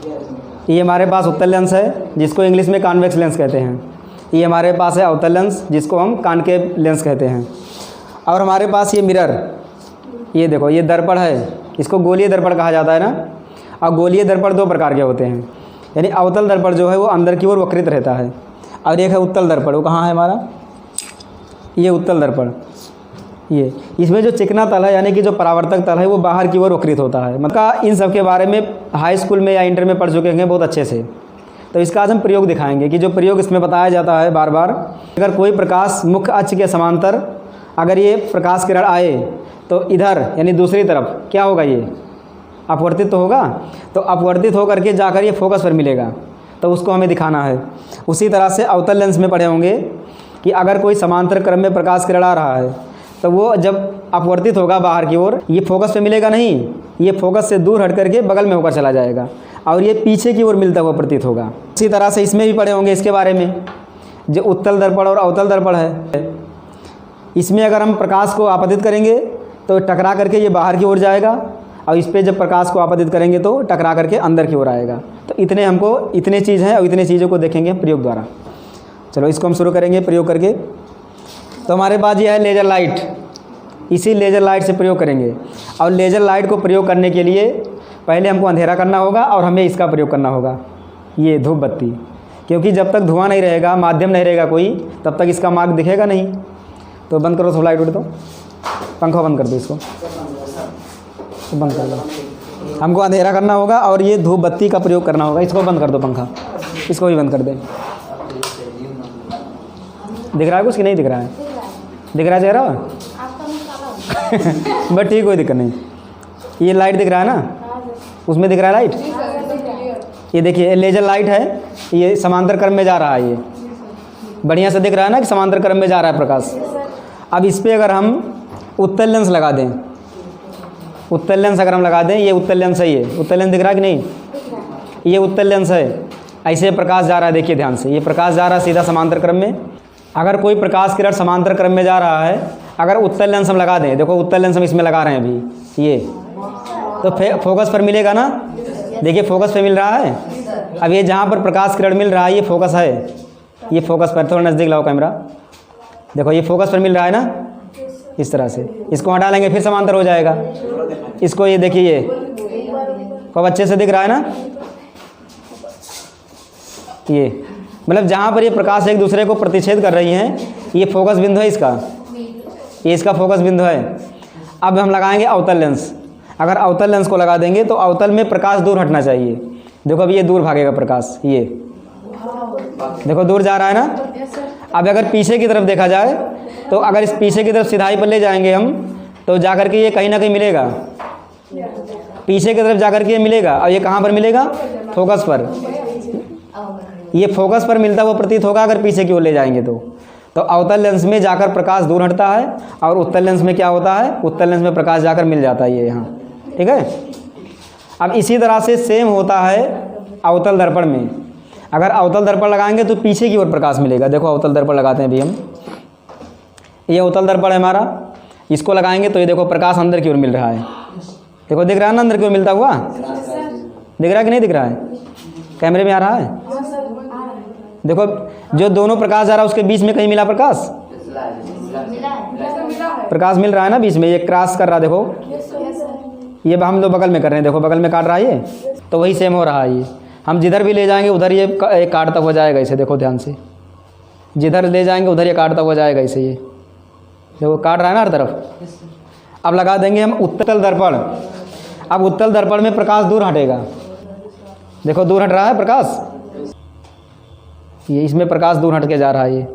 ये हमारे पास उत्तल लेंस है जिसको इंग्लिश में कॉन्वेक्स लेंस कहते हैं। ये हमारे पास है अवतल लेंस जिसको हम कॉनकेव लेंस कहते हैं। और हमारे पास ये मिरर, ये देखो ये दर्पण है, इसको गोलीय दर्पण कहा जाता है ना। और गोलीय दर्पण दो प्रकार के होते हैं, यानी अवतल दर्पण जो है वो अंदर की ओर वक्रित रहता है, और एक है उत्तल दर्पण। वो कहाँ है हमारा, ये उत्तल दर्पण। ये इसमें जो चिकना तल है यानी कि जो परावर्तक तल है वो बाहर की ओर वक्रित होता है। मतलब इन सब के बारे में हाई स्कूल में या इंटर में पढ़ चुके हैं बहुत अच्छे से। तो इसका आज हम प्रयोग दिखाएंगे कि जो प्रयोग इसमें बताया जाता है बार बार, अगर कोई प्रकाश मुख्य अक्ष के समांतर अगर ये प्रकाश किरण आए तो इधर यानी दूसरी तरफ क्या होगा, ये अपवर्तित तो होगा। तो अपवर्तित होकर के जाकर ये फोकस पर मिलेगा, तो उसको हमें दिखाना है। उसी तरह से अवतल लेंस में पढ़े होंगे कि अगर कोई समांतर क्रम में प्रकाश किरण आ रहा है तो वो जब अपवर्तित होगा बाहर की ओर, ये फोकस पे मिलेगा नहीं, ये फोकस से दूर हट करके बगल में होकर चला जाएगा और ये पीछे की ओर मिलता हुआ प्रतीत होगा। इसी तरह से इसमें भी पढ़े होंगे इसके बारे में, जो उत्तल दर्पण और अवतल दर्पण है। इसमें अगर हम प्रकाश को आपतित करेंगे तो टकरा करके ये बाहर की ओर जाएगा, और इस पर जब प्रकाश को आपतित करेंगे तो टकरा करके अंदर की ओर आएगा। तो इतने चीज़ हैं और इतने चीज़ों को देखेंगे प्रयोग द्वारा। चलो इसको हम शुरू करेंगे प्रयोग करके। तो हमारे पास ये है लेज़र लाइट, इसी लेज़र लाइट से प्रयोग करेंगे। और लेज़र लाइट को प्रयोग करने के लिए पहले हमको अंधेरा करना होगा और हमें इसका प्रयोग करना होगा, ये धूप बत्ती। क्योंकि जब तक धुआं नहीं रहेगा, माध्यम नहीं रहेगा कोई, तब तक इसका मार्ग दिखेगा नहीं। तो बंद करो, थोड़ा लाइट उड़ दो, पंखा बंद कर दो, इसको तो बंद कर दो। हमको अंधेरा करना होगा और ये धूप बत्ती का प्रयोग करना होगा। इसको बंद कर दो, पंखा इसको भी बंद कर दें। दिख रहा है कुछ कि नहीं दिख रहा है? दिख रहा है चेहरा बट ठीक, कोई दिक्कत नहीं। ये लाइट दिख रहा है ना, उसमें दिख रहा है लाइट। ये देखिए लेज़र लाइट है, ये समांतर क्रम में जा रहा है। ये बढ़िया से दिख रहा है ना कि समांतर क्रम में जा रहा है प्रकाश। अब इस पर अगर हम उत्तल लेंस लगा दें, उत्तल लेंस अगर हम लगा दें, ये उत्तल लेंस है, ये उत्तल लेंस दिख रहा है कि नहीं, ये उत्तल लेंस है। ऐसे प्रकाश जा रहा है, देखिए ध्यान से, ये प्रकाश जा रहा है सीधा समांतर क्रम में। अगर कोई प्रकाश किरण समांतर क्रम में जा रहा है, अगर उत्तल लेंस हम लगा दें, देखो उत्तल लेंस हम इसमें लगा रहे हैं अभी, ये तो फोकस पर मिलेगा ना। देखिए फोकस पे मिल रहा है। अब ये जहाँ पर प्रकाश किरण मिल रहा है ये फोकस है, ये फोकस पर, थोड़ा नज़दीक लाओ कैमरा, देखो ये फोकस पर मिल रहा है ना, इस तरह से। इसको हटा लेंगे फिर समांतर हो जाएगा। इसको ये देखिए, ये खूब अच्छे से दिख रहा है ना। ये मतलब जहाँ पर ये प्रकाश एक दूसरे को प्रतिच्छेद कर रही हैं, ये फोकस बिंदु है इसका, ये इसका फोकस बिंदु है। अब हम लगाएंगे अवतल लेंस। अगर अवतल लेंस को लगा देंगे तो अवतल में प्रकाश दूर हटना चाहिए। देखो अभी ये दूर भागेगा प्रकाश, ये देखो दूर जा रहा है ना। अब अगर पीछे की तरफ देखा जाए तो अगर इस पीछे की तरफ सिधाई पर ले जाएंगे हम, तो जाकर के ये कहीं ना कहीं मिलेगा, पीछे की तरफ जाकर के ये मिलेगा। और ये कहाँ पर मिलेगा, फोकस पर। ये फोकस पर मिलता हुआ प्रतीत होगा अगर पीछे की ओर ले जाएंगे तो अवतल लेंस में जाकर प्रकाश दूर हटता है, और उत्तल लेंस में क्या होता है, उत्तल लेंस में प्रकाश जाकर मिल जाता है ये यहाँ, ठीक है। अब इसी तरह से सेम होता है अवतल दर्पण में। अगर अवतल दर्पण लगाएंगे तो पीछे की ओर प्रकाश मिलेगा। देखो अवतल दर्पण लगाते हैं अभी हम, ये अवतल दर्पण है हमारा, इसको लगाएंगे तो ये देखो प्रकाश अंदर की ओर मिल रहा है। देखो दिख रहा है ना अंदर की ओर मिलता हुआ, दिख रहा है कि नहीं दिख रहा है, कैमरे में आ रहा है। देखो जो दोनों प्रकाश जा रहा है उसके बीच में कहीं मिला प्रकाश, प्रकाश मिल रहा है ना बीच में, ये क्रॉस कर रहा है। देखो ये हम लोग बगल में कर रहे हैं, देखो बगल में काट रहा है ये, तो वही सेम हो रहा है। ये हम जिधर भी ले जाएंगे उधर ये काटता हुआ जाएगा इसे, देखो ध्यान से, जिधर ले जाएंगे उधर ये काटता हुआ जाएगा इसे, ये देखो काट रहा है ना हर तरफ। अब लगा देंगे हम उत्तल दर्पण। अब उत्तल दर्पण में प्रकाश दूर हटेगा, देखो दूर हट रहा है प्रकाश, ये इसमें प्रकाश दूर हट के जा रहा है ये।